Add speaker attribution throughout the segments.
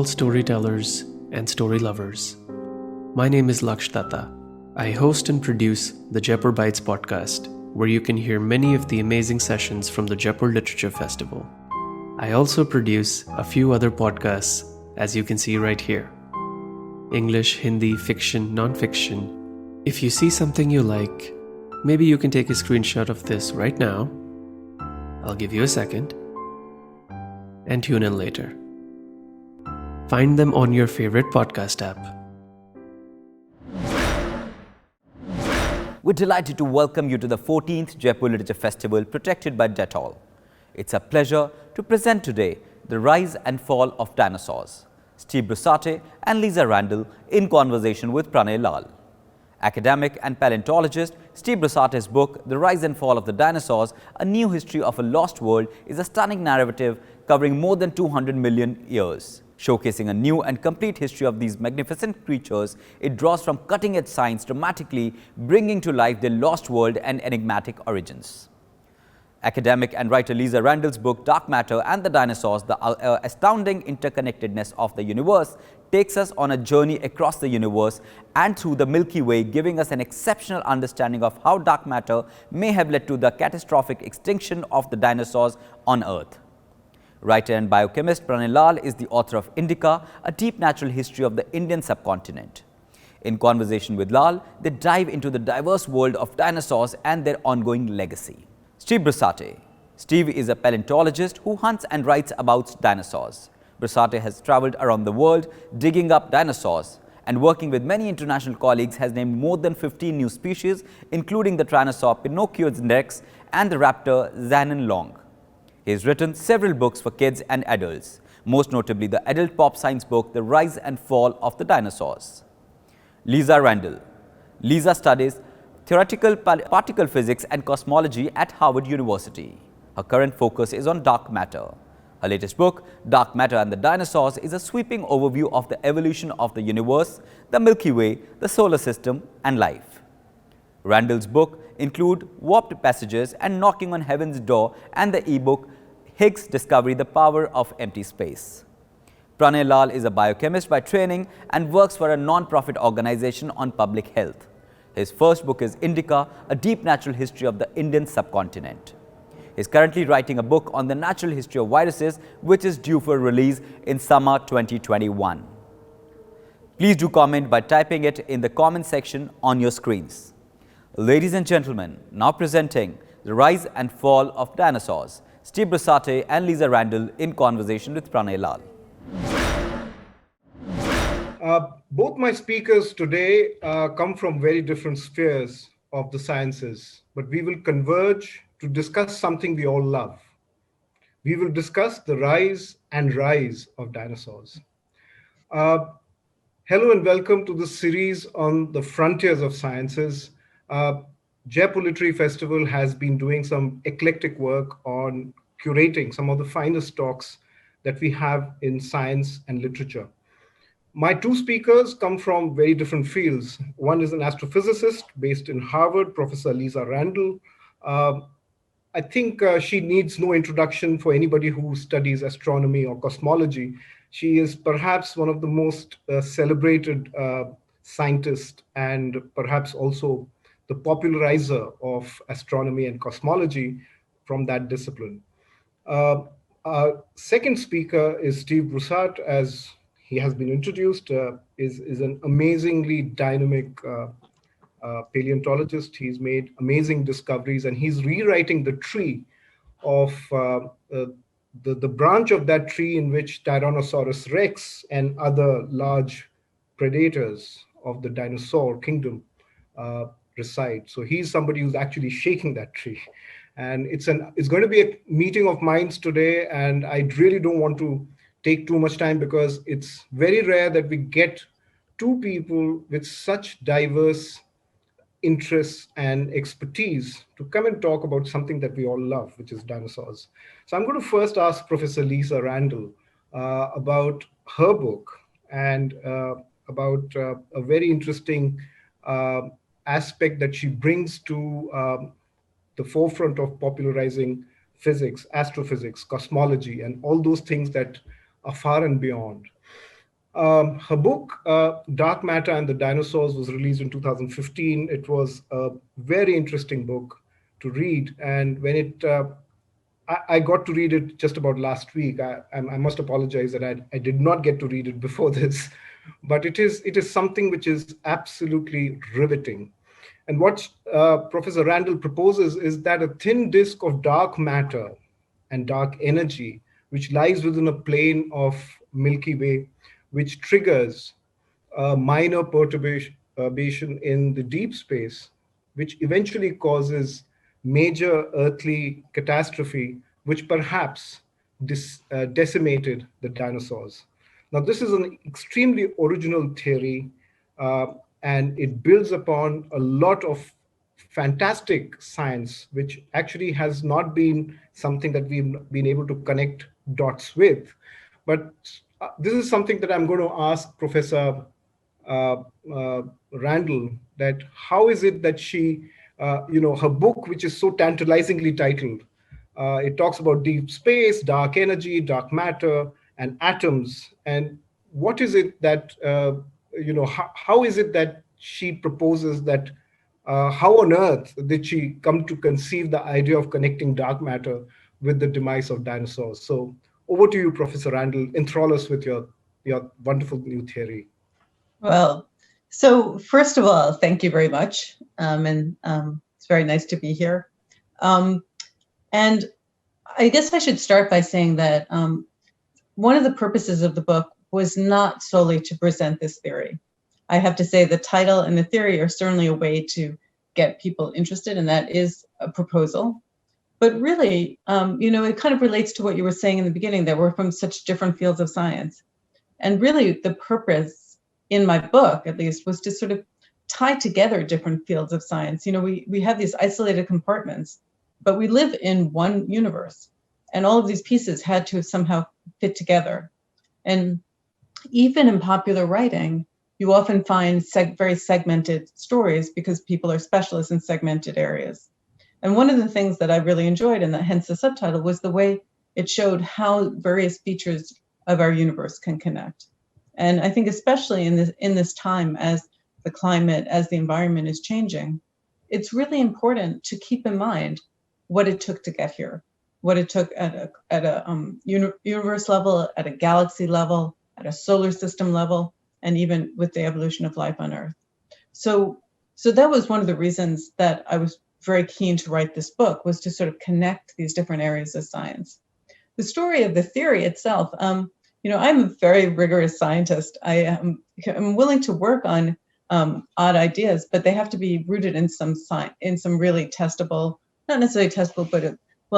Speaker 1: storytellers and story lovers. My name is Laksh Datta. I host and produce the Jaipur Bites podcast, where you can hear many of the amazing sessions from the Jaipur Literature Festival. I also produce a few other podcasts, as you can see right here. English, Hindi, fiction, non-fiction. If you see something you like, maybe you can take a screenshot of this right now. I'll give you a second. And tune in later. Find them on your favorite podcast app.
Speaker 2: We're delighted to welcome you to the 14th Jaipur Literature Festival protected by Dettol. It's a pleasure to present today The Rise and Fall of Dinosaurs, Steve Brusatte and Lisa Randall in conversation with Pranay Lal. Academic and paleontologist Steve Brusatte's book, The Rise and Fall of the Dinosaurs, A New History of a Lost World, is a stunning narrative covering more than 200 million years. Showcasing a new and complete history of these magnificent creatures, it draws from cutting-edge science, dramatically bringing to life their lost world and enigmatic origins. Academic and writer Lisa Randall's book, Dark Matter and the Dinosaurs, the astounding interconnectedness of the universe, takes us on a journey across the universe and through the Milky Way, giving us an exceptional understanding of how dark matter may have led to the catastrophic extinction of the dinosaurs on Earth. Writer and biochemist Pranay Lal is the author of Indica, a deep natural history of the Indian subcontinent. In conversation with Lal, they dive into the diverse world of dinosaurs and their ongoing legacy. Steve Brusatte. Steve is a paleontologist who hunts and writes about dinosaurs. Brusatte has traveled around the world digging up dinosaurs and working with many international colleagues has named more than 15 new species, including the tyrannosaur Pinocchio's Rex and the raptor Zhenyuanlong. He has written several books for kids and adults, most notably the adult pop science book, The Rise and Fall of the Dinosaurs. Lisa Randall. Lisa studies theoretical particle physics and cosmology at Harvard University. Her current focus is on dark matter. Her latest book, Dark Matter and the Dinosaurs, is a sweeping overview of the evolution of the universe, the Milky Way, the solar system, and life. Randall's book include Warped Passages and Knocking on Heaven's Door and the e-book Higgs Discovery, The Power of Empty Space. Pranay Lal is a biochemist by training and works for a non-profit organization on public health. His first book is Indica, a deep natural history of the Indian subcontinent. He is currently writing a book on the natural history of viruses, which is due for release in summer 2021. Please do comment by typing it in the comment section on your screens. Ladies and gentlemen, now presenting The Rise and Fall of Dinosaurs, Steve Brusatte and Lisa Randall in conversation with Pranay Lal.
Speaker 3: Both my speakers today come from very different spheres of the sciences, but we will converge to discuss something we all love. We will discuss the rise of dinosaurs. Hello and welcome to the series on the frontiers of sciences. Jaipur Literary Festival has been doing some eclectic work on curating some of the finest talks that we have in science and literature. My two speakers come from very different fields. One is an astrophysicist based in Harvard, Professor Lisa Randall. I think she needs no introduction for anybody who studies astronomy or cosmology. She is perhaps one of the most celebrated scientists and perhaps also the popularizer of astronomy and cosmology from that discipline. Our second speaker is Steve Brusatte, as he has been introduced, is an amazingly dynamic paleontologist. He's made amazing discoveries and he's rewriting the tree of the branch of that tree in which Tyrannosaurus Rex and other large predators of the dinosaur kingdom reside. So he's somebody who's actually shaking that tree. And it's going to be a meeting of minds today, and I really don't want to take too much time because it's very rare that we get two people with such diverse interests and expertise to come and talk about something that we all love, which is dinosaurs. So I'm going to first ask Professor Lisa Randall about her book and about a very interesting aspect that she brings to the forefront of popularizing physics, astrophysics, cosmology, and all those things that are far and beyond. Her book, Dark Matter and the Dinosaurs, was released in 2015. It was a very interesting book to read. And when I got to read it just about last week. I must apologize that I did not get to read it before this, but it is something which is absolutely riveting. And what Professor Randall proposes is that a thin disk of dark matter and dark energy, which lies within a plane of Milky Way, which triggers a minor perturbation in the deep space, which eventually causes major earthly catastrophe, which perhaps decimated the dinosaurs. Now, this is an extremely original theory, and it builds upon a lot of fantastic science, which actually has not been something that we've been able to connect dots with. But this is something that I'm going to ask Professor Randall, that how is it that she, her book, which is so tantalizingly titled, it talks about deep space, dark energy, dark matter, and atoms. And what is it that, how is it that she proposes that, how on earth did she come to conceive the idea of connecting dark matter with the demise of dinosaurs? So over to you, Professor Randall. Enthrall us with your wonderful new theory.
Speaker 4: Well, so first of all, thank you very much. It's very nice to be here. And I guess I should start by saying that one of the purposes of the book was not solely to present this theory. I have to say the title and the theory are certainly a way to get people interested, and that is a proposal. But really, it kind of relates to what you were saying in the beginning, that we're from such different fields of science. And really, the purpose in my book, at least, was to sort of tie together different fields of science. We have these isolated compartments, but we live in one universe, and all of these pieces had to somehow fit together. And even in popular writing, you often find very segmented stories because people are specialists in segmented areas. And one of the things that I really enjoyed, and that hence the subtitle, was the way it showed how various features of our universe can connect. And I think especially in this time, as the climate, as the environment is changing, it's really important to keep in mind what it took to get here, what it took at a universe level, at a galaxy level, at a solar system level, and even with the evolution of life on Earth. So that was one of the reasons that I was very keen to write this book, was to sort of connect these different areas of science. The story of the theory itself, I'm a very rigorous scientist. I am willing to work on odd ideas, but they have to be rooted in some really testable, not necessarily testable, but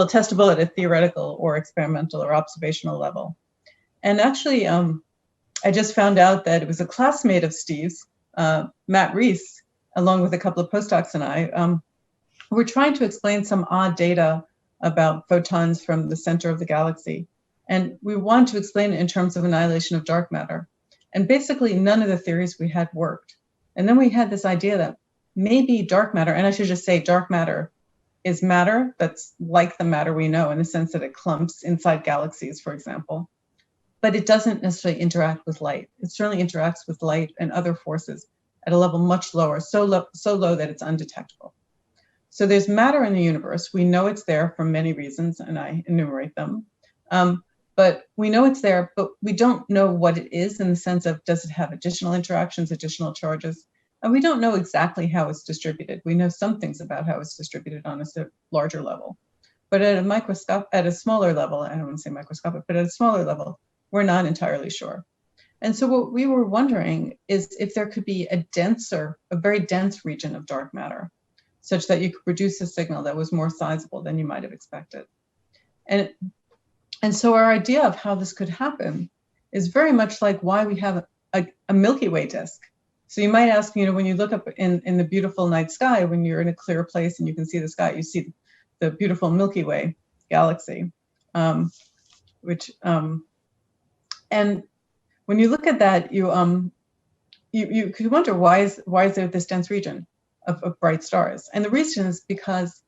Speaker 4: testable at a theoretical or experimental or observational level. And actually, I just found out that it was a classmate of Steve's, Matt Reese, along with a couple of postdocs and I, were trying to explain some odd data about photons from the center of the galaxy. And we wanted to explain it in terms of annihilation of dark matter. And basically, none of the theories we had worked. And then we had this idea that maybe dark matter, and I should just say dark matter is matter that's like the matter we know, in the sense that it clumps inside galaxies, for example. But it doesn't necessarily interact with light. It certainly interacts with light and other forces at a level much lower, so low that it's undetectable. So there's matter in the universe. We know it's there for many reasons, and I enumerate them. But we know it's there, but we don't know what it is, in the sense of, does it have additional interactions, additional charges? And we don't know exactly how it's distributed. We know some things about how it's distributed on a larger level. But at a smaller level, I don't want to say microscopic, but at a smaller level, we're not entirely sure. And so what we were wondering is if there could be a very dense region of dark matter, such that you could produce a signal that was more sizable than you might have expected. And so our idea of how this could happen is very much like why we have a Milky Way disk. So you might ask, when you look up in the beautiful night sky, when you're in a clear place and you can see the sky, you see the beautiful Milky Way galaxy, and when you look at that, you could wonder, why is there this dense region of bright stars? And the reason is because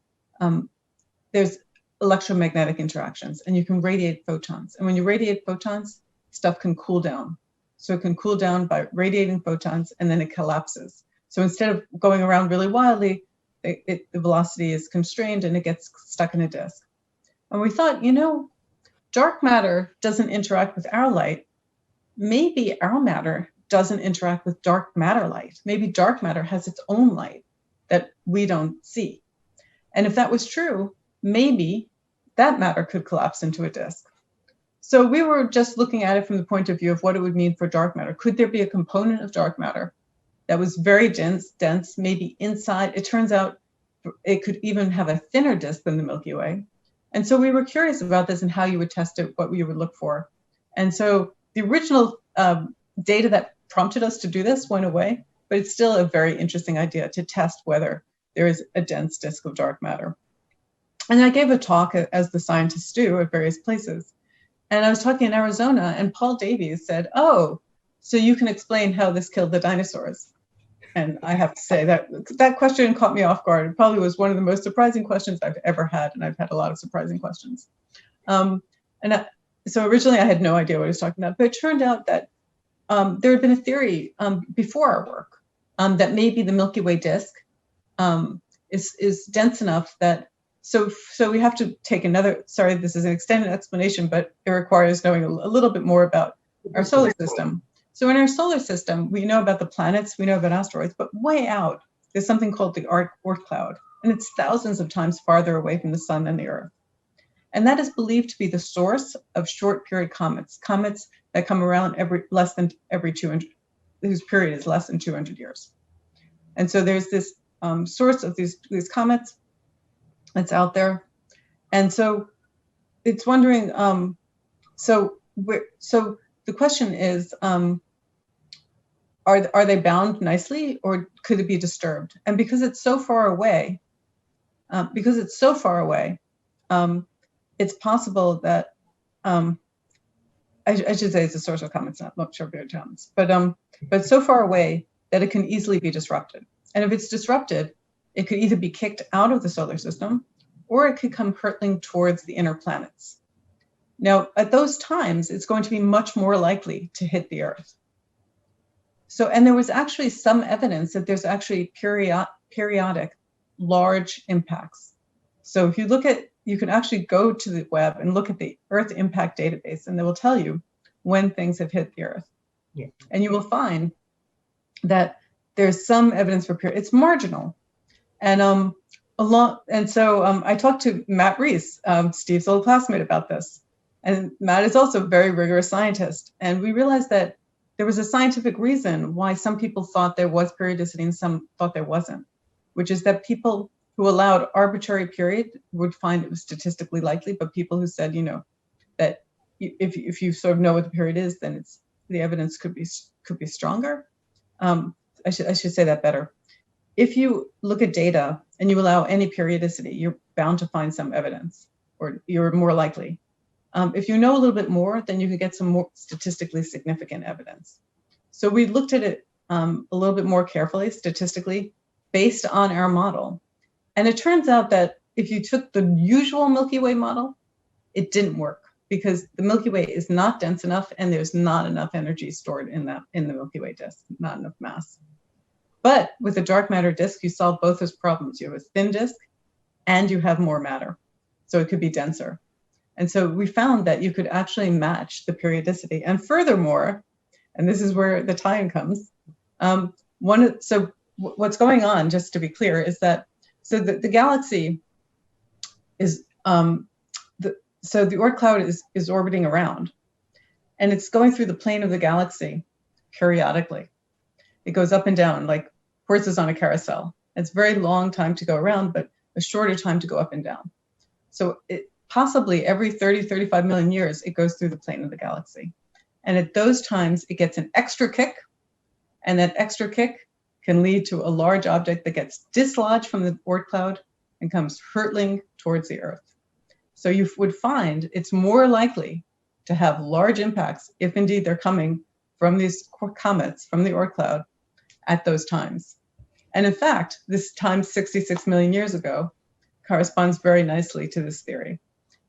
Speaker 4: there's electromagnetic interactions, and you can radiate photons. And when you radiate photons, stuff can cool down. So it can cool down by radiating photons, and then it collapses. So instead of going around really wildly, the velocity is constrained and it gets stuck in a disk. And we thought, dark matter doesn't interact with our light. Maybe our matter doesn't interact with dark matter light. Maybe dark matter has its own light that we don't see. And if that was true, maybe that matter could collapse into a disk. So we were just looking at it from the point of view of what it would mean for dark matter. Could there be a component of dark matter that was very dense, maybe inside? It turns out it could even have a thinner disk than the Milky Way. And so we were curious about this and how you would test it, what you would look for. And so the original data that prompted us to do this went away, but it's still a very interesting idea to test whether there is a dense disk of dark matter. And I gave a talk, as the scientists do, at various places. And I was talking in Arizona, and Paul Davies said, "Oh, so you can explain how this killed the dinosaurs." And I have to say that question caught me off guard. It probably was one of the most surprising questions I've ever had, and I've had a lot of surprising questions. So originally I had no idea what he was talking about, but it turned out that there had been a theory before our work that maybe the Milky Way disk is dense enough that, so we have to take another, sorry, this is an extended explanation, but it requires knowing a little bit more about our solar system. So in our solar system, we know about the planets, we know about asteroids, but way out, there's something called the Oort cloud, and it's thousands of times farther away from the sun than the Earth. And that is believed to be the source of short period comets that come around every 200, whose period is less than 200 years. And so there's this source of these comets that's out there. And so it's wondering, so the question is, are they bound nicely, or could it be disturbed? And because it's so far away, it's possible that I should say it's a source of comets, not short period comets, but so far away that it can easily be disrupted. And if it's disrupted, it could either be kicked out of the solar system, or it could come hurtling towards the inner planets. Now, at those times, it's going to be much more likely to hit the Earth. So, and there was actually some evidence that there's actually periodic large impacts. So if you look at, you can actually go to the web and look at the Earth Impact Database, and they will tell you when things have hit the Earth. Yeah. And you will find that there's some evidence for it's marginal. And I talked to Matt Reese, Steve's old classmate, about this. And Matt is also a very rigorous scientist. And we realized that there was a scientific reason why some people thought there was periodicity and some thought there wasn't, which is that people who allowed arbitrary period would find it was statistically likely, but people who said, that if you sort of know what the period is, then the evidence could be stronger. I should say that better. If you look at data and you allow any periodicity, you're bound to find some evidence, or you're more likely. If you know a little bit more, then you can get some more statistically significant evidence. So we looked at it a little bit more carefully, statistically, based on our model. And it turns out that if you took the usual Milky Way model, it didn't work, because the Milky Way is not dense enough, and there's not enough energy stored in the Milky Way disk, not enough mass. But with a dark matter disk, you solve both those problems. You have a thin disk and you have more matter, so it could be denser. And so we found that you could actually match the periodicity. And furthermore, and this is where the tie-in comes, so what's going on, just to be clear, is that the galaxy is, the Oort cloud is orbiting around, and it's going through the plane of the galaxy periodically. It goes up and down like horses on a carousel. It's a very long time to go around, but a shorter time to go up and down. So possibly every 30, 35 million years, it goes through the plane of the galaxy. And at those times, it gets an extra kick, and that extra kick can lead to a large object that gets dislodged from the Oort cloud and comes hurtling towards the Earth. So you would find it's more likely to have large impacts, if indeed they're coming from these comets from the Oort cloud at those times. And in fact, this time 66 million years ago corresponds very nicely to this theory.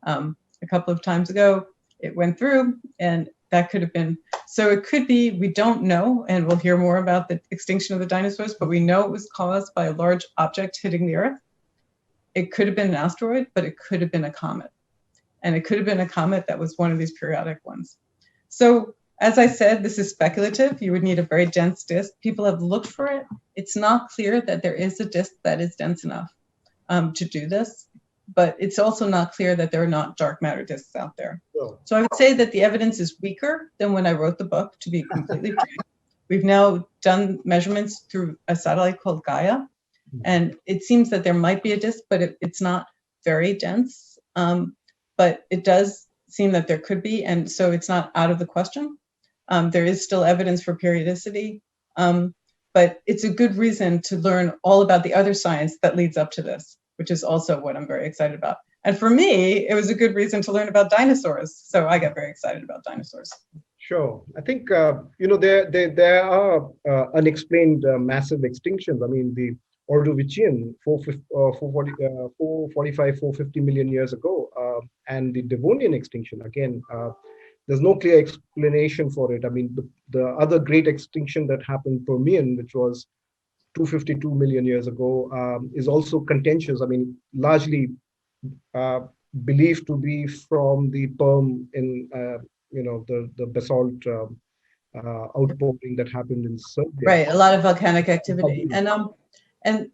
Speaker 4: A couple of times ago, it went through, and that could have been, So it could be, we don't know, and we'll hear more about the extinction of the dinosaurs, but we know it was caused by a large object hitting the Earth. It could have been an asteroid, but it could have been a comet. And it could have been a comet that was one of these periodic ones. So as I said, this is speculative. You would need a very dense disk. People have looked for it. It's not clear that there is a disk that is dense enough to do this, but it's also not clear that there are not dark matter disks out there.
Speaker 3: Sure.
Speaker 4: So I would say that the evidence is weaker than when I wrote the book, to be completely frank. We've now done measurements through a satellite called Gaia, and it seems that there might be a disk, but it's not very dense. But it does seem that there could be, and so it's not out of the question. There is still evidence for periodicity, but it's a good reason to learn all about the other science that leads up to this, which is also what I'm very excited about. And for me, it was a good reason to learn about dinosaurs. So I got very excited about dinosaurs.
Speaker 3: Sure. I think, there are unexplained massive extinctions. I mean, the Ordovician 445, 450 million years ago, and the Devonian extinction, again, there's no clear explanation for it. I mean, the other great extinction that happened, Permian, which was 252 million years ago, is also contentious. I mean, largely believed to be from the Perm in, the basalt outpouring that happened in Serbia.
Speaker 4: Right, a lot of volcanic activity. And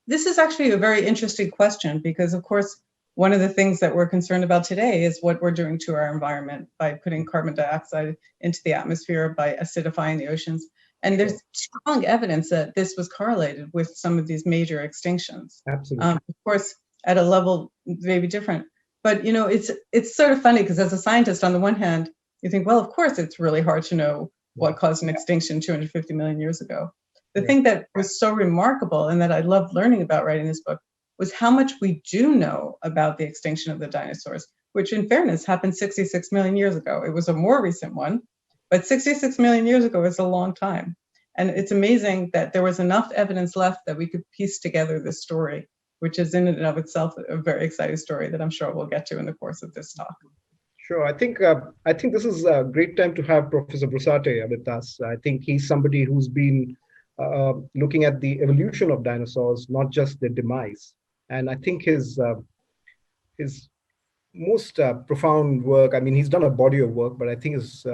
Speaker 4: this is actually a very interesting question because, of course, one of the things that we're concerned about today is what we're doing to our environment by putting carbon dioxide into the atmosphere, by acidifying the oceans. And there's strong evidence that this was correlated with some of these major extinctions.
Speaker 3: Absolutely.
Speaker 4: Of course, at a level maybe different. But, it's sort of funny because as a scientist, on the one hand, you think, well, of course, it's really hard to know what caused an extinction 250 million years ago. The thing that was so remarkable and that I loved learning about writing this book was how much we do know about the extinction of the dinosaurs, which in fairness happened 66 million years ago. It was a more recent one, but 66 million years ago is a long time. And it's amazing that there was enough evidence left that we could piece together this story, which is in and of itself a very exciting story that I'm sure we'll get to in the course of this talk.
Speaker 3: Sure. I think this is a great time to have Professor Brusatte with us. I think he's somebody who's been looking at the evolution of dinosaurs, not just their demise. And I think his most profound work, I mean, he's done a body of work, but I think his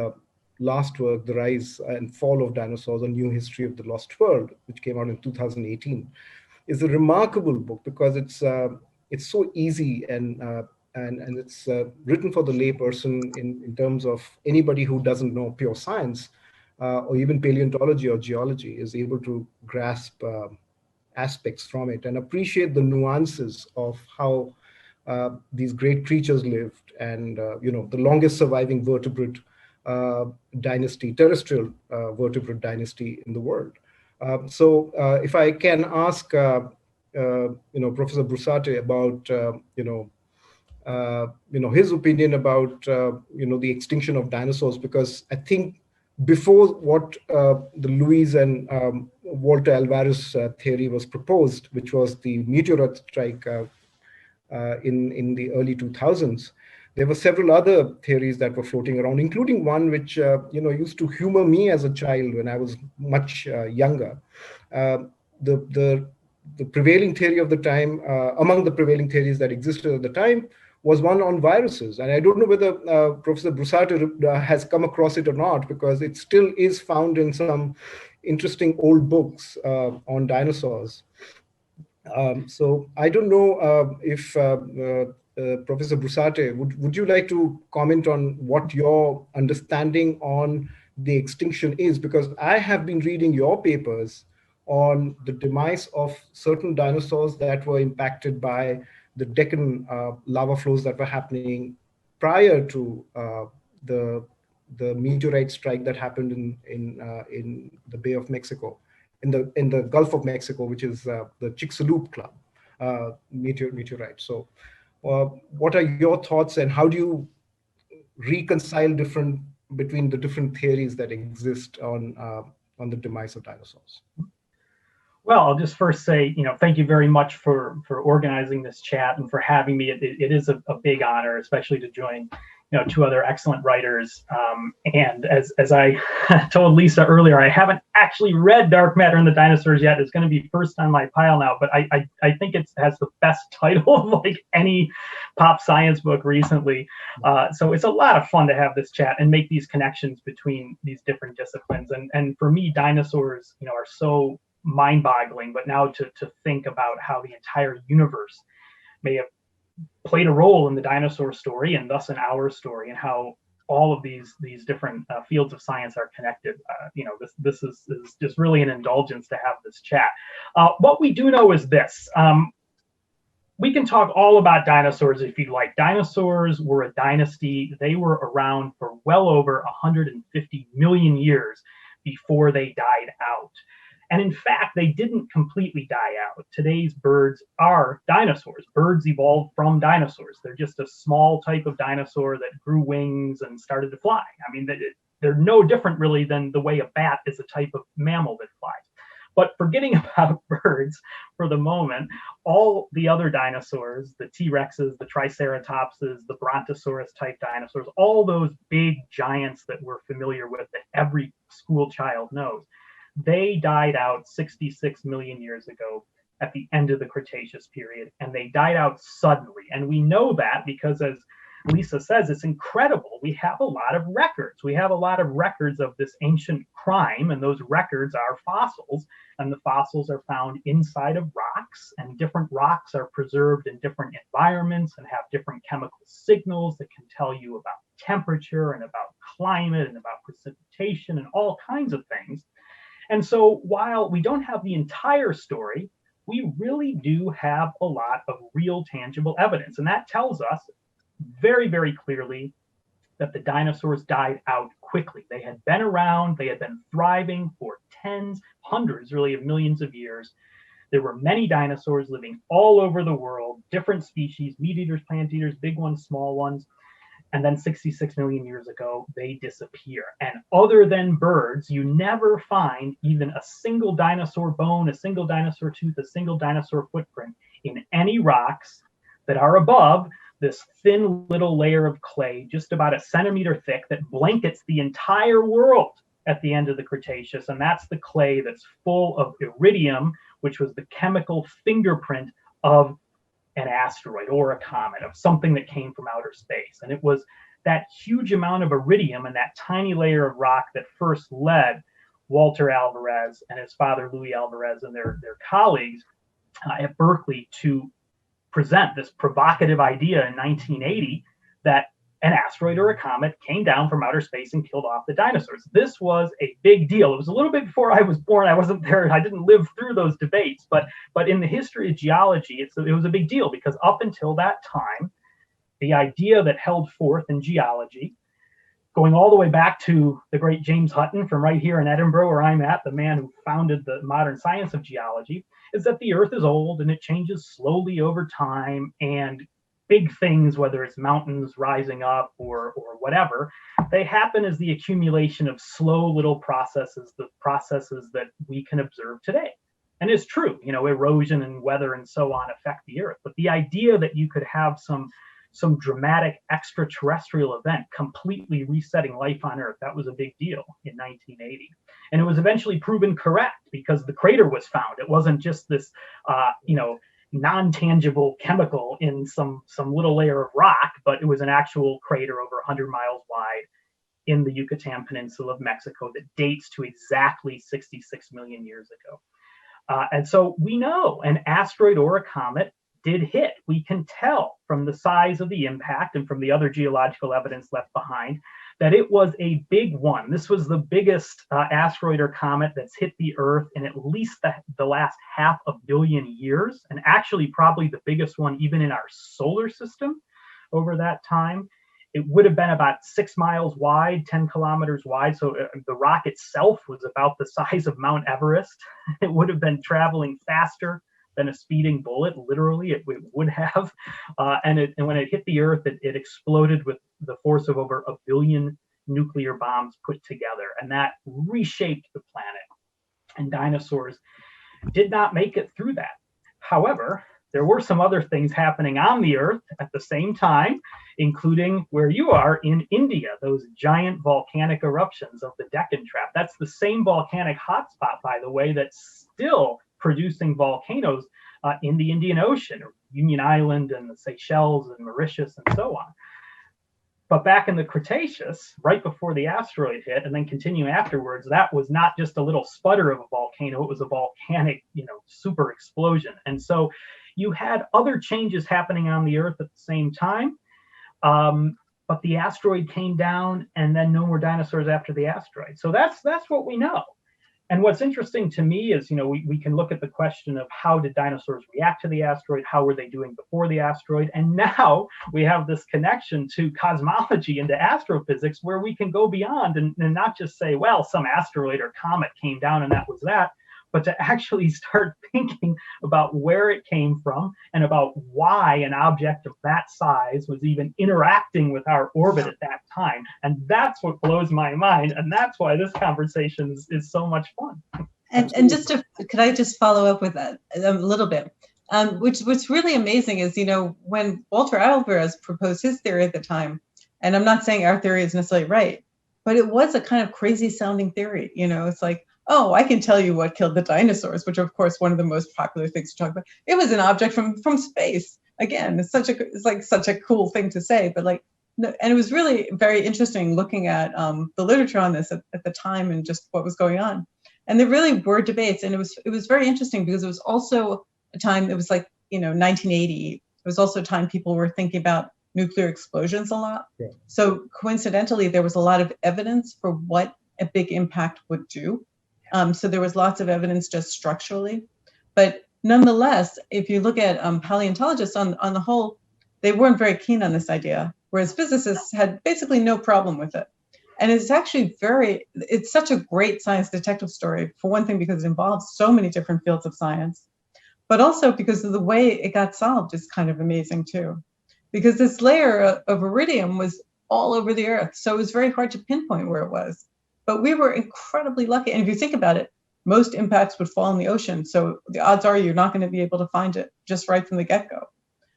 Speaker 3: last work, The Rise and Fall of Dinosaurs, A New History of the Lost World, which came out in 2018, is a remarkable book because it's so easy and it's written for the layperson in terms of anybody who doesn't know pure science or even paleontology or geology is able to grasp aspects from it and appreciate the nuances of how these great creatures lived and the longest surviving vertebrate dynasty, terrestrial vertebrate dynasty in the world. So if I can ask Professor Brusatte about his opinion about the extinction of dinosaurs, because I think before what the Luis and Walter Alvarez theory was proposed, which was the meteorite strike in the early 2000s, there were several other theories that were floating around, including one which used to humor me as a child when I was much younger. The prevailing theory of the time, among the prevailing theories that existed at the time, was one on viruses. And I don't know whether Professor Brusatte has come across it or not, because it still is found in some interesting old books on dinosaurs. So I don't know if Professor Brusatte, would you like to comment on what your understanding on the extinction is? Because I have been reading your papers on the demise of certain dinosaurs that were impacted by the Deccan lava flows that were happening prior to the meteorite strike that happened in the Bay of Mexico, in the Gulf of Mexico, which is the Chicxulub Club meteorite. So what are your thoughts, and how do you reconcile between the different theories that exist on the demise of dinosaurs?
Speaker 5: Well, I'll just first say, thank you very much for organizing this chat and for having me. It is a big honor, especially to join two other excellent writers. And as I told Lisa earlier, I haven't actually read Dark Matter and the Dinosaurs yet. It's going to be first on my pile now, but I think it has the best title of like any pop science book recently. So it's a lot of fun to have this chat and make these connections between these different disciplines. And for me, dinosaurs, are so mind-boggling, but now to think about how the entire universe may have played a role in the dinosaur story and thus in our story, and how all of these different fields of science are connected. This is just really an indulgence to have this chat. What we do know is this. We can talk all about dinosaurs if you'd like. Dinosaurs were a dynasty. They were around for well over 150 million years before they died out. And in fact, they didn't completely die out. Today's birds are dinosaurs. Birds evolved from dinosaurs. They're just a small type of dinosaur that grew wings and started to fly. I mean, they're no different really than the way a bat is a type of mammal that flies. But forgetting about birds for the moment, all the other dinosaurs, the T-Rexes, the Triceratopses, the Brontosaurus type dinosaurs, all those big giants that we're familiar with that every school child knows, they died out 66 million years ago at the end of the Cretaceous period, and they died out suddenly. And we know that because, as Lisa says, it's incredible. We have a lot of records. We have a lot of records of this ancient crime, and those records are fossils, and the fossils are found inside of rocks, and different rocks are preserved in different environments and have different chemical signals that can tell you about temperature and about climate and about precipitation and all kinds of things. And so while we don't have the entire story, we really do have a lot of real tangible evidence. And that tells us very, very clearly that the dinosaurs died out quickly. They had been around, they had been thriving for tens, hundreds really of millions of years. There were many dinosaurs living all over the world, different species, meat eaters, plant eaters, big ones, small ones. And then 66 million years ago, they disappear. And other than birds, you never find even a single dinosaur bone, a single dinosaur tooth, a single dinosaur footprint in any rocks that are above this thin little layer of clay, just about a centimeter thick, that blankets the entire world at the end of the Cretaceous. And that's the clay that's full of iridium, which was the chemical fingerprint of an asteroid or a comet, of something that came from outer space. And it was that huge amount of iridium and that tiny layer of rock that first led Walter Alvarez and his father Louis Alvarez and their colleagues at Berkeley to present this provocative idea in 1980 that an asteroid or a comet came down from outer space and killed off the dinosaurs. This was a big deal. It was a little bit before I was born. I wasn't there. I didn't live through those debates. But in the history of geology, it was a big deal, because up until that time, the idea that held forth in geology, going all the way back to the great James Hutton from right here in Edinburgh, where I'm at, the man who founded the modern science of geology, is that the Earth is old and it changes slowly over time, and big things, whether it's mountains rising up or whatever, they happen as the accumulation of slow little processes, the processes that we can observe today. And it's true, erosion and weather and so on affect the Earth. But the idea that you could have some dramatic extraterrestrial event completely resetting life on Earth, that was a big deal in 1980. And it was eventually proven correct, because the crater was found. It wasn't just this, non-tangible chemical in some little layer of rock, but it was an actual crater over 100 miles wide in the Yucatan Peninsula of Mexico that dates to exactly 66 million years ago. And so we know an asteroid or a comet did hit. We can tell from the size of the impact and from the other geological evidence left behind that it was a big one. This was the biggest asteroid or comet that's hit the Earth in at least the last 500 million years, and actually probably the biggest one even in our solar system over that time. It would have been about 6 miles wide, 10 kilometers wide. So the rock itself was about the size of Mount Everest. It would have been traveling faster than a speeding bullet, literally, it would have. And when it hit the Earth, it exploded with the force of over 1 billion nuclear bombs put together. And that reshaped the planet. And dinosaurs did not make it through that. However, there were some other things happening on the Earth at the same time including where you are in India, those giant volcanic eruptions of the Deccan Trap. That's the same volcanic hotspot, by the way, that's still producing volcanoes in the Indian Ocean, or Union Island and the Seychelles and Mauritius and so on. But back in the Cretaceous, right before the asteroid hit, and then continuing afterwards, that was not just a little sputter of a volcano, it was a volcanic, super explosion. And so you had other changes happening on the Earth at the same time. But the asteroid came down, and then no more dinosaurs after the asteroid. So that's what we know. And what's interesting to me is, we can look at the question of how did dinosaurs react to the asteroid? How were they doing before the asteroid? And now we have this connection to cosmology and to astrophysics, where we can go beyond and not just say, well, some asteroid or comet came down and that was that, but to actually start thinking about where it came from and about why an object of that size was even interacting with our orbit at that time. And that's what blows my mind. And that's why this conversation is so much fun.
Speaker 4: And could I just follow up with that a little bit? What's really amazing is, when Walter Alvarez proposed his theory at the time, and I'm not saying our theory is necessarily right, but it was a kind of crazy sounding theory. It's like, oh, I can tell you what killed the dinosaurs, which of course one of the most popular things to talk about. It was an object from space. Again, it's such a cool thing to say, but and it was really very interesting looking at the literature on this at the time and just what was going on. And there really were debates, and it was very interesting because it was also a time, it was 1980. It was also a time people were thinking about nuclear explosions a lot. Yeah. So coincidentally, there was a lot of evidence for what a big impact would do. So there was lots of evidence just structurally, but nonetheless, if you look at paleontologists on the whole, they weren't very keen on this idea, whereas physicists had basically no problem with it. And it's actually it's such a great science detective story, for one thing, because it involves so many different fields of science, but also because of the way it got solved is kind of amazing too, because this layer of iridium was all over the Earth. So it was very hard to pinpoint where it was. But we were incredibly lucky. And if you think about it, most impacts would fall in the ocean. So the odds are you're not going to be able to find it just right from the get-go.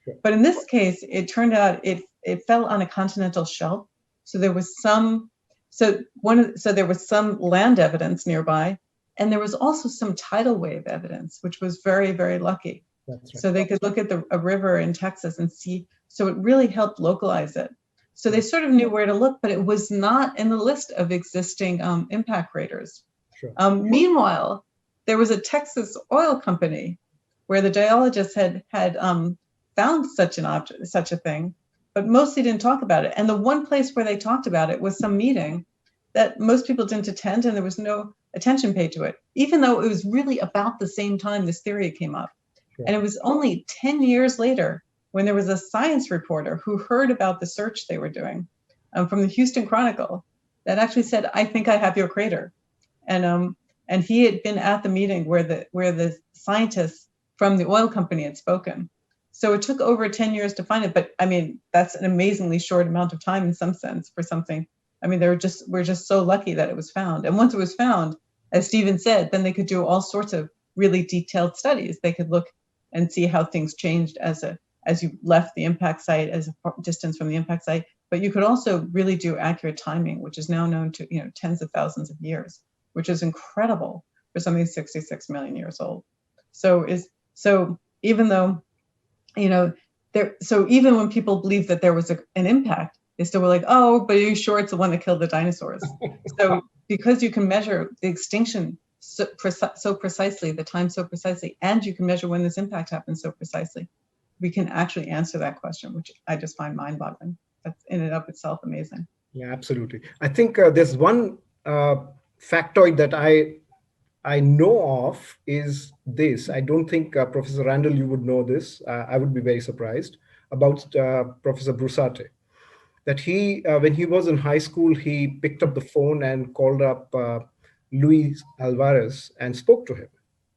Speaker 4: Sure. But in this case, it turned out it fell on a continental shelf. So there was some land evidence nearby, and there was also some tidal wave evidence, which was very, very lucky. That's right. So they could look at a river in Texas and see. So it really helped localize it. So they sort of knew where to look, but it was not in the list of existing impact craters. Sure. Meanwhile, there was a Texas oil company where the geologists had found such a thing, but mostly didn't talk about it. And the one place where they talked about it was some meeting that most people didn't attend, and there was no attention paid to it, even though it was really about the same time this theory came up. Sure. And it was only 10 years later when there was a science reporter who heard about the search they were doing from the Houston Chronicle that actually said, "I think I have your crater." And he had been at the meeting where the scientists from the oil company had spoken. So it took over 10 years to find it. But I mean, that's an amazingly short amount of time in some sense for something. I mean, we're just so lucky that it was found. And once it was found, as Stephen said, then they could do all sorts of really detailed studies. They could look and see how things changed as you left the impact site, as a distance from the impact site. But you could also really do accurate timing, which is now known to tens of thousands of years, which is incredible for something 66 million years old. So even though even when people believed that there was an impact, they still were like, "Oh, but are you sure it's the one that killed the dinosaurs?" So because you can measure the extinction so precisely, the time so precisely, and you can measure when this impact happened so precisely, we can actually answer that question, which I just find mind-boggling. That's in and of itself amazing.
Speaker 3: Yeah, absolutely. I think there's one factoid that I know of is this. I don't think, Professor Randall, you would know this. I would be very surprised about Professor Brusatte. That when he was in high school, he picked up the phone and called up Luis Alvarez and spoke to him.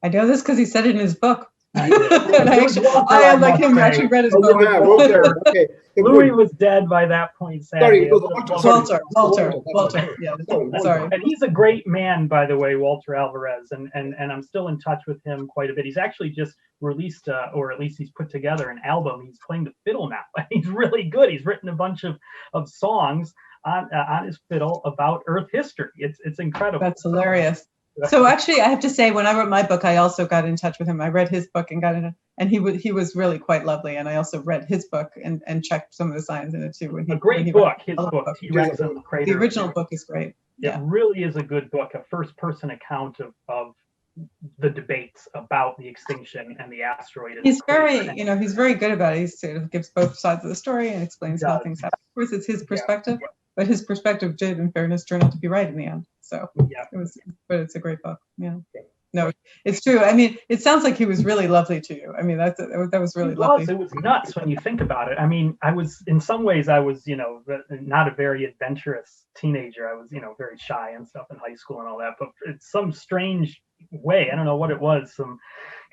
Speaker 4: I know this because he said it in his book. And I unlike him, actually read his book.
Speaker 3: Yeah, Walter. Okay.
Speaker 5: Louis was dead by that point, sadly.
Speaker 3: Sorry, it was
Speaker 4: Walter. Yeah, sorry.
Speaker 5: And he's a great man, by the way, Walter Alvarez, and I'm still in touch with him quite a bit. He's actually just released, or at least he's put together an album. He's playing the fiddle now. He's really good. He's written a bunch of songs on his fiddle about Earth history. It's incredible.
Speaker 4: That's hilarious. So actually, I have to say, when I wrote my book, I also got in touch with him. I read his book and got in, and he was really quite lovely. And I also read his book and checked some of the science in it too.
Speaker 5: His book, T-Rex and the Crater.
Speaker 4: The original book is great.
Speaker 5: It really is a good book, a first-person account of the debates about the extinction and the asteroid.
Speaker 4: He's very good about it. He sort of gives both sides of the story and explains how things happen. Of course, it's his perspective, but his perspective did, in fairness, turn out to be right in the end. So but it's a great book. Yeah. No, it's true. I mean, it sounds like he was really lovely to you. I mean, that was really lovely.
Speaker 5: It was nuts when you think about it. I mean, in some ways, I was, not a very adventurous teenager. I was, very shy and stuff in high school and all that. But it's some strange way, I don't know what it was, some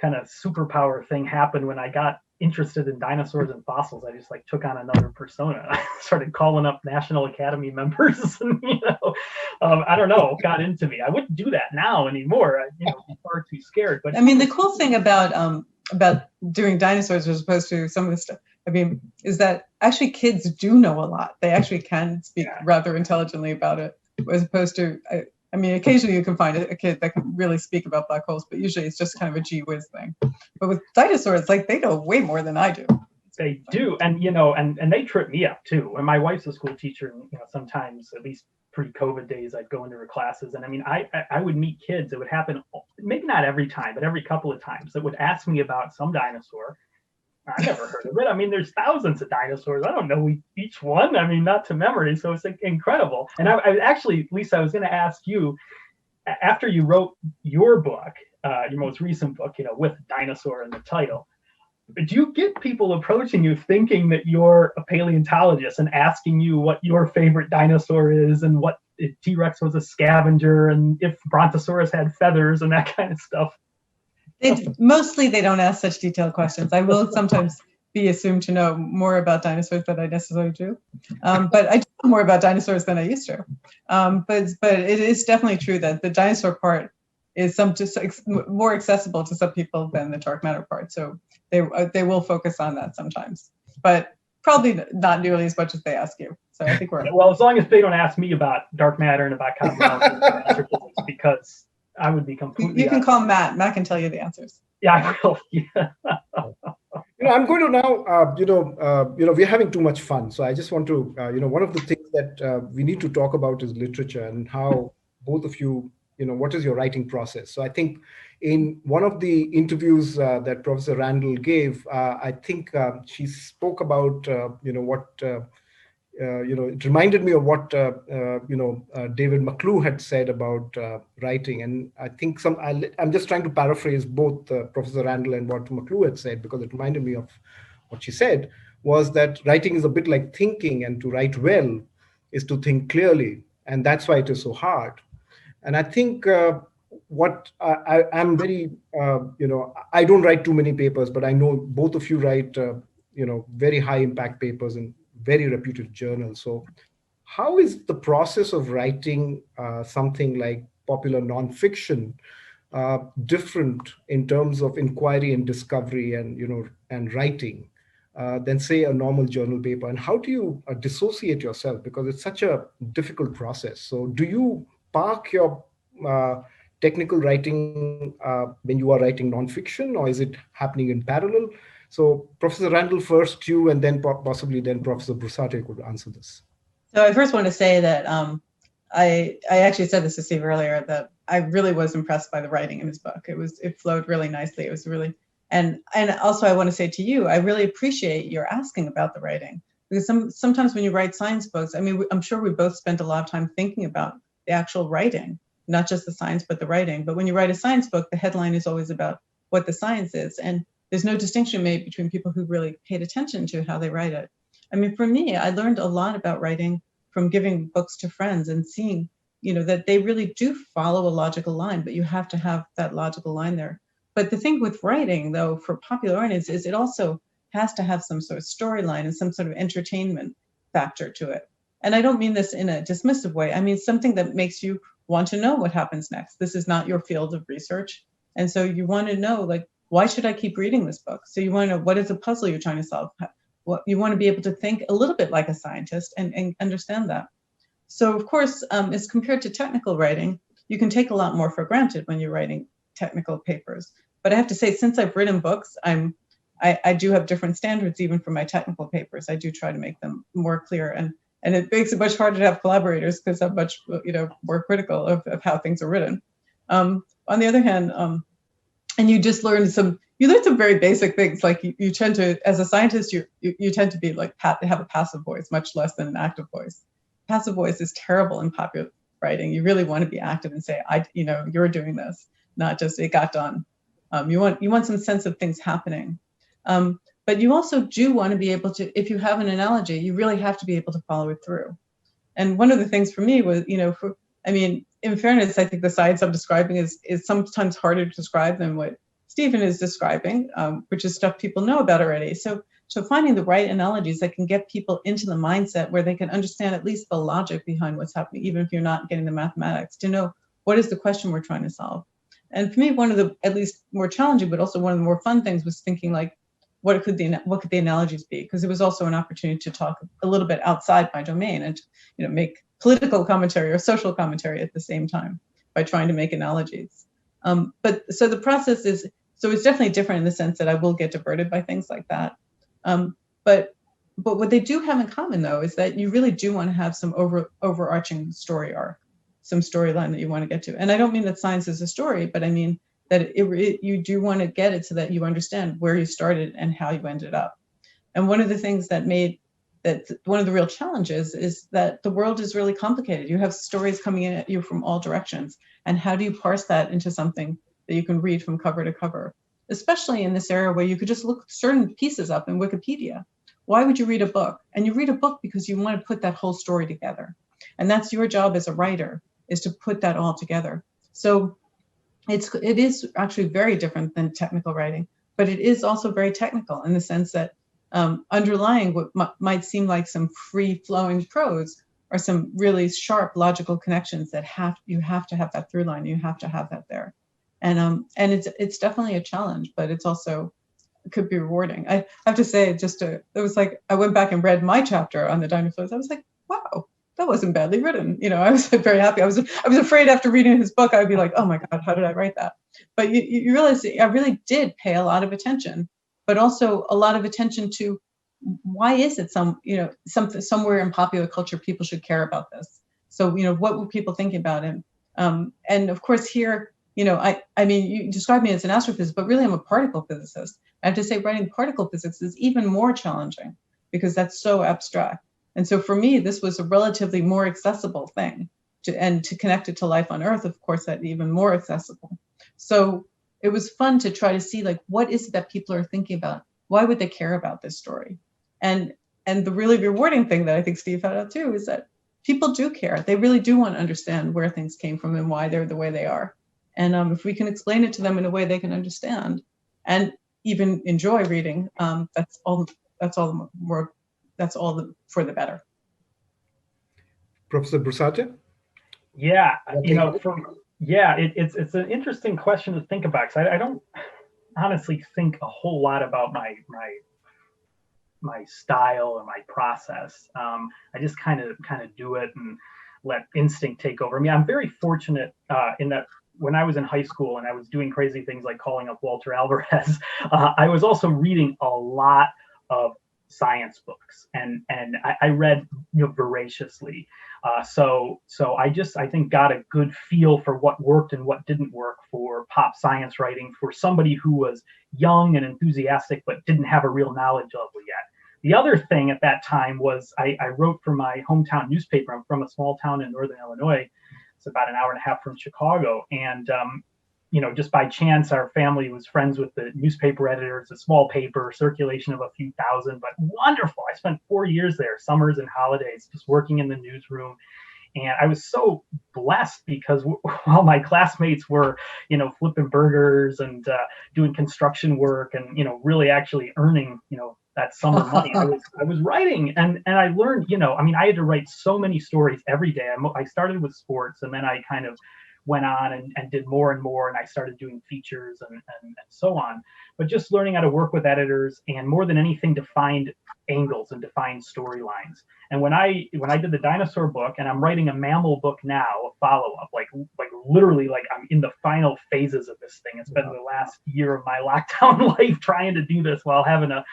Speaker 5: kind of superpower thing happened when I got interested in dinosaurs and fossils. I just took on another persona. I started calling up National Academy members and I don't know, got into me. I wouldn't do that now anymore. I'd be far too scared. But
Speaker 4: I mean, the cool thing about doing dinosaurs as opposed to some of the stuff, I mean, is that actually kids do know a lot. They actually can speak rather intelligently about it, as opposed to I mean, occasionally you can find a kid that can really speak about black holes, but usually it's just kind of a gee whiz thing. But with dinosaurs, they know way more than I do.
Speaker 5: They do, and and they trip me up too. And my wife's a school teacher, and sometimes, at least pre-COVID days, I'd go into her classes, and I mean, I would meet kids. It would happen, maybe not every time, but every couple of times, that would ask me about some dinosaur. I never heard of it. I mean, there's thousands of dinosaurs. I don't know each one. I mean, not to memory. So it's incredible. And I actually, Lisa, I was going to ask you, after you wrote your book, your most recent book, with dinosaur in the title, do you get people approaching you thinking that you're a paleontologist and asking you what your favorite dinosaur is and what if T-Rex was a scavenger and if Brontosaurus had feathers and that kind of stuff?
Speaker 4: Mostly they don't ask such detailed questions. I will sometimes be assumed to know more about dinosaurs than I necessarily do. But I do know more about dinosaurs than I used to. But it is definitely true that the dinosaur part is more accessible to some people than the dark matter part. So they will focus on that sometimes, but probably not nearly as much as they ask you. So I think we're
Speaker 5: well, as long as they don't ask me about dark matter and about cosmology and astrophysics, because I would be completely.
Speaker 4: You can call Matt. Matt can tell you the answers.
Speaker 5: Yeah, I will. Yeah.
Speaker 3: I'm going to now. We're having too much fun, so I just want to. One of the things that we need to talk about is literature and how both of you. What is your writing process? So I think in one of the interviews that Professor Randall gave, I think she spoke about it reminded me of what David McClue had said about writing, and I think I'm just trying to paraphrase both Professor Randall and what McClue had said, because it reminded me of what she said was that writing is a bit like thinking, and to write well is to think clearly, and that's why it is so hard. And I think what I'm very I don't write too many papers, but I know both of you write very high impact papers in very reputed journals. So how is the process of writing something like popular nonfiction different in terms of inquiry and discovery and writing than say a normal journal paper? And how do you dissociate yourself, because it's such a difficult process? So do you park your technical writing when you are writing nonfiction, or is it happening in parallel? So Professor Randall first, you, and then possibly then Professor Brusatte could answer this.
Speaker 4: So I first want to say that I actually said this to Steve earlier, that I really was impressed by the writing in this book. It flowed really nicely. It was really, and also I want to say to you, I really appreciate your asking about the writing, because sometimes when you write science books, I mean, I'm sure we both spent a lot of time thinking about the actual writing, not just the science, but the writing. But when you write a science book, the headline is always about what the science is. And there's no distinction made between people who really paid attention to how they write it. I mean, for me, I learned a lot about writing from giving books to friends and seeing, that they really do follow a logical line, but you have to have that logical line there. But the thing with writing, though, for popular audience is it also has to have some sort of storyline and some sort of entertainment factor to it. And I don't mean this in a dismissive way. I mean something that makes you want to know what happens next. This is not your field of research. And so you want to know, like, why should I keep reading this book? So you want to know, what is the puzzle you're trying to solve? What you want to be able to think a little bit like a scientist and understand that. So of course, as compared to technical writing, you can take a lot more for granted when you're writing technical papers. But I have to say, since I've written books, I do have different standards even for my technical papers. I do try to make them more clear, and it makes it much harder to have collaborators because I'm much more critical of how things are written. On the other hand, and you just learn some very basic things, like you tend to, as a scientist, you tend to be like have a passive voice much less than an active voice. Passive voice is terrible in popular writing. You really want to be active and say, you're doing this, not just it got done. You want some sense of things happening. But you also do want to be able to, if you have an analogy, you really have to be able to follow it through. And one of the things for me was, in fairness, I think the science I'm describing is sometimes harder to describe than what Stephen is describing, which is stuff people know about already. So finding the right analogies that can get people into the mindset where they can understand at least the logic behind what's happening, even if you're not getting the mathematics, to know what is the question we're trying to solve. And for me, one of the at least more challenging, but also one of the more fun things was thinking, like, what could the analogies be? Because it was also an opportunity to talk a little bit outside my domain and make political commentary or social commentary at the same time by trying to make analogies. But so the process is, so it's definitely different in the sense that I will get diverted by things like that. But what they do have in common, though, is that you really do want to have some overarching story arc, some storyline that you want to get to. And I don't mean that science is a story, but I mean that you do want to get it so that you understand where you started and how you ended up. And one of the things one of the real challenges is that the world is really complicated. You have stories coming in at you from all directions. And how do you parse that into something that you can read from cover to cover? Especially in this era where you could just look certain pieces up in Wikipedia. Why would you read a book? And you read a book because you want to put that whole story together. And that's your job as a writer, is to put that all together. So it is actually very different than technical writing, but it is also very technical in the sense that underlying what might seem like some free-flowing prose are some really sharp logical connections that you have to have that through line. You have to have that there. And it's definitely a challenge, but it could be rewarding. I have to say, it was like, I went back and read my chapter on the dinosaurs. I was like, wow, that wasn't badly written. I was very happy. I was afraid after reading his book, I'd be like, oh my God, how did I write that? But you realize I really did pay a lot of attention, but also a lot of attention to why is it somewhere in popular culture, people should care about this. So, what were people thinking about him? And of course here, I mean, you describe me as an astrophysicist, but really I'm a particle physicist. I have to say writing particle physics is even more challenging because that's so abstract. And so for me, this was a relatively more accessible thing to connect it to life on Earth, of course, that even more accessible. So it was fun to try to see, like, what is it that people are thinking about? Why would they care about this story? And the really rewarding thing that I think Steve found out too is that people do care. They really do want to understand where things came from and why they're the way they are. And if we can explain it to them in a way they can understand and even enjoy reading, that's all for the better.
Speaker 3: Professor Brusatte?
Speaker 5: Yeah, it's an interesting question to think about, because I don't honestly think a whole lot about my style or my process. I just kind of do it and let instinct take over. I mean, I'm very fortunate in that when I was in high school and I was doing crazy things like calling up Walter Alvarez, I was also reading a lot of science books, and I read voraciously. So I think got a good feel for what worked and what didn't work for pop science writing for somebody who was young and enthusiastic but didn't have a real knowledge of it yet. The other thing at that time was I wrote for my hometown newspaper. I'm from a small town in northern Illinois. It's about an hour and a half from Chicago. And, just by chance, our family was friends with the newspaper editor. It's a small paper, circulation of a few thousand, but wonderful. I spent 4 years there, summers and holidays, just working in the newsroom. And I was so blessed because while my classmates were, flipping burgers and doing construction work and, really actually earning, that summer money, I was writing and I learned, I had to write so many stories every day. I started with sports, and then I kind of went on and did more and more, and I started doing features and so on. But just learning how to work with editors, and more than anything, to find angles and to find storylines. And when I did the dinosaur book, and I'm writing a mammal book now, a follow-up, like literally, like I'm in the final phases of this thing. It's been the last year of my lockdown life trying to do this while having a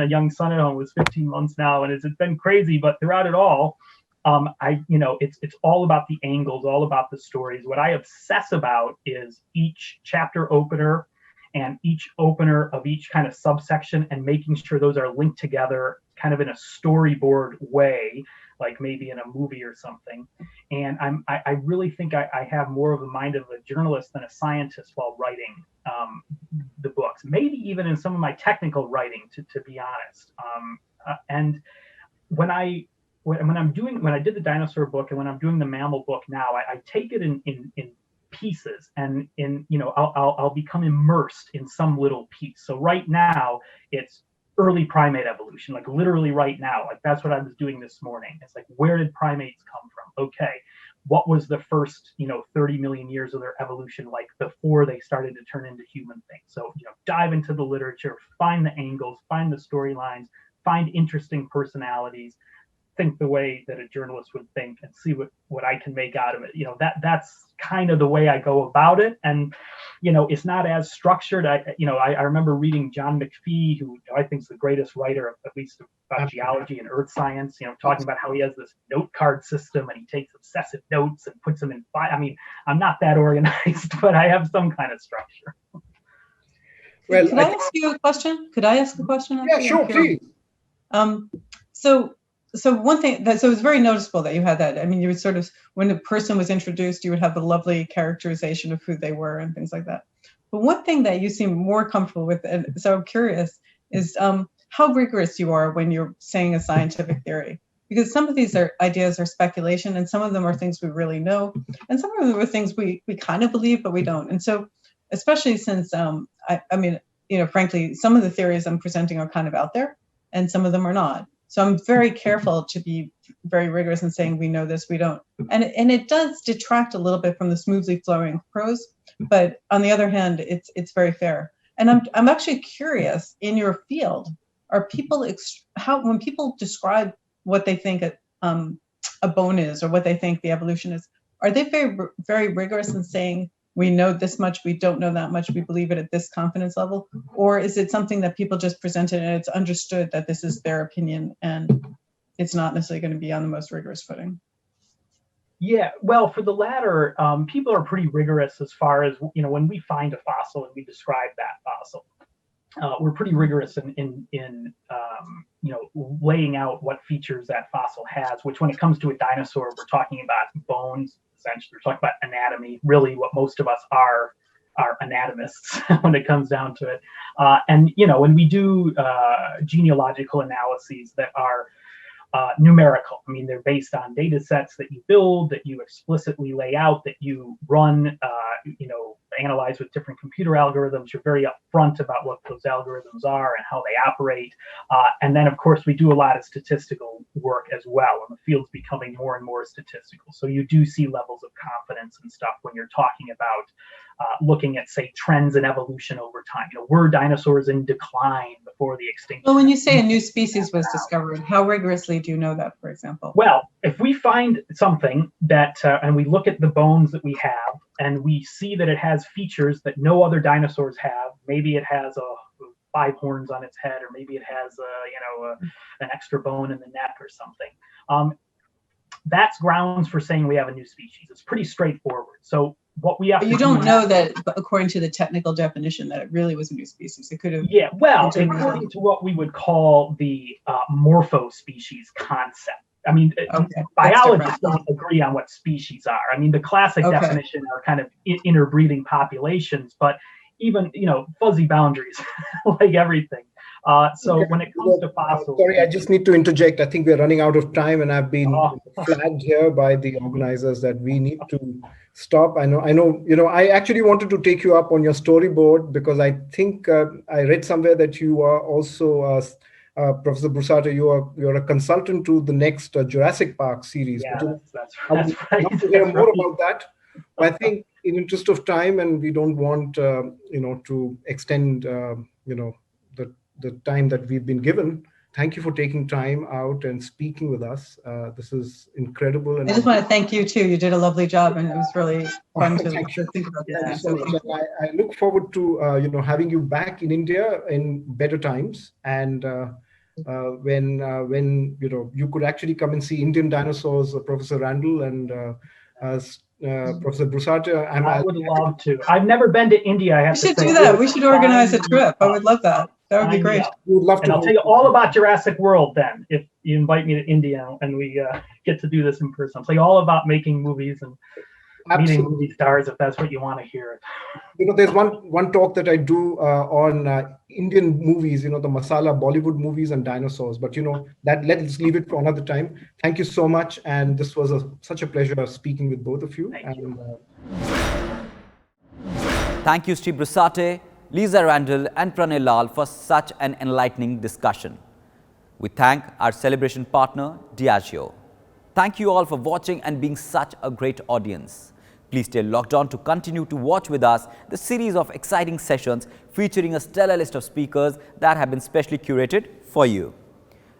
Speaker 5: young son at home who's 15 months now, and it's been crazy. But throughout it all, it's all about the angles, all about the stories. What I obsess about is each chapter opener and each opener of each kind of subsection, and making sure those are linked together kind of in a storyboard way, like maybe in a movie or something. And I really think I have more of the mind of a journalist than a scientist while writing the books, maybe even in some of my technical writing, to be honest. And when I did the dinosaur book, and when I'm doing the mammal book now, I take it in pieces, and I'll become immersed in some little piece. So right now it's early primate evolution, like literally right now, like that's what I was doing this morning. It's like, where did primates come from? Okay, what was the first 30 million years of their evolution like before they started to turn into human things? So dive into the literature, find the angles, find the storylines, find interesting personalities, think the way that a journalist would think, and see what I can make out of it. That's kind of the way I go about it. And it's not as structured. I remember reading John McPhee, who I think is the greatest writer, at least about geology and earth science, talking about how he has this note card system, and he takes obsessive notes and puts them in file. I mean, I'm not that organized, but I have some kind of structure.
Speaker 4: Well, Could I ask you a question? Could I ask a question?
Speaker 3: Yeah, sure, please.
Speaker 4: So one thing it was very noticeable that you had that. I mean, you would sort of, when the person was introduced, you would have the lovely characterization of who they were and things like that. But one thing that you seem more comfortable with, and so I'm curious, is how rigorous you are when you're saying a scientific theory. Because some of these ideas are speculation, and some of them are things we really know, and some of them are things we kind of believe, but we don't. And so, especially since, frankly, some of the theories I'm presenting are kind of out there, and some of them are not. So I'm very careful to be very rigorous in saying we know this, we don't. And it does detract a little bit from the smoothly flowing prose, but on the other hand, it's very fair. And I'm actually curious, in your field, are people when people describe what they think a bone is, or what they think the evolution is, are they very, very rigorous in saying we know this much, we don't know that much, we believe it at this confidence level? Or is it something that people just presented and it's understood that this is their opinion and it's not necessarily going to be on the most rigorous footing?
Speaker 5: Yeah, well, for the latter, people are pretty rigorous as far as, when we find a fossil and we describe that fossil. We're pretty rigorous in laying out what features that fossil has, which when it comes to a dinosaur, we're talking about bones, essentially. We're talking about anatomy, really what most of us are anatomists when it comes down to it. And when we do genealogical analyses that are numerical, I mean, they're based on data sets that you build, that you explicitly lay out, that you run, analyze with different computer algorithms. You're very upfront about what those algorithms are and how they operate. And then, of course, we do a lot of statistical work as well, and the field's becoming more and more statistical. So you do see levels of confidence and stuff when you're talking about looking at, say, trends in evolution over time. Were dinosaurs in decline before the extinction?
Speaker 4: Well, when you say a new species was discovered, how rigorously do you know that, for example?
Speaker 5: Well, if we find something that, and we look at the bones that we have, and we see that it has features that no other dinosaurs have, maybe it has 5 horns on its head, or maybe it has an extra bone in the neck or something. That's grounds for saying we have a new species. It's pretty straightforward. So what we have
Speaker 4: but you don't know that, according to the technical definition, that it really was a new species. It could have.
Speaker 5: Yeah, well, according to what we would call the morphospecies concept. I mean, biologists don't agree on what species are. I mean, the classic definition are kind of interbreeding populations, but even, fuzzy boundaries, like everything. So
Speaker 3: Okay.
Speaker 5: when it comes to fossils,
Speaker 3: Sorry, I just need to interject. I think we're running out of time, and I've been flagged here by the organizers that we need to stop. I know. I actually wanted to take you up on your storyboard because I think I read somewhere that you are also Professor Broussard. You're a consultant to the next Jurassic Park series.
Speaker 5: yeah, that's
Speaker 3: I would
Speaker 5: right.
Speaker 3: love to hear
Speaker 5: That's
Speaker 3: more
Speaker 5: right.
Speaker 3: about that. But I think, in interest of time, and we don't want to extend the time that we've been given. Thank you for taking time out and speaking with us. This is incredible. And
Speaker 4: I just want to thank you too. You did a lovely job, and it was really fun to
Speaker 3: Thank you.
Speaker 4: think about
Speaker 3: Thank you
Speaker 4: this.
Speaker 3: so much. And I look forward to having you back in India in better times, and when you could actually come and see Indian dinosaurs, Professor Randall and Professor Broussard.
Speaker 5: I would love to. I've never been to India. I have
Speaker 4: We
Speaker 5: to
Speaker 4: should
Speaker 5: say.
Speaker 4: do that. We should organize a trip. I would love that. That would be great.
Speaker 3: We would love
Speaker 5: And
Speaker 3: to.
Speaker 5: I'll tell you all about Jurassic World then, if you invite me to India and we get to do this in person. I'll tell you all about making movies and meeting movie stars, if that's what you want to hear.
Speaker 3: There's one talk that I do on Indian movies, the masala Bollywood movies and dinosaurs. But that let's leave it for another time. Thank you so much, and this was such a pleasure speaking with both of you.
Speaker 2: Thank you, Sri Brusatte, Lisa Randall and Pranay Lal for such an enlightening discussion. We thank our celebration partner, Diageo. Thank you all for watching and being such a great audience. Please stay logged on to continue to watch with us the series of exciting sessions featuring a stellar list of speakers that have been specially curated for you.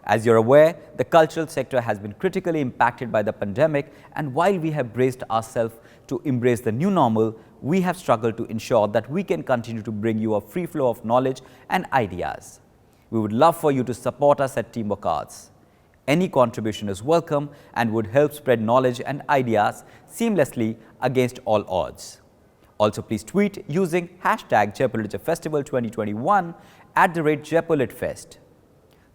Speaker 2: As you're aware, the cultural sector has been critically impacted by the pandemic, and while we have braced ourselves to embrace the new normal, we have struggled to ensure that we can continue to bring you a free flow of knowledge and ideas. We would love for you to support us at Teamwork Arts. Any contribution is welcome and would help spread knowledge and ideas seamlessly against all odds. Also, please tweet using hashtag Jaipur Literature Festival 2021 @JaipurLitFest.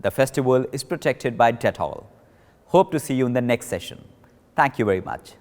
Speaker 2: The festival is protected by Dettol. Hope to see you in the next session. Thank you very much.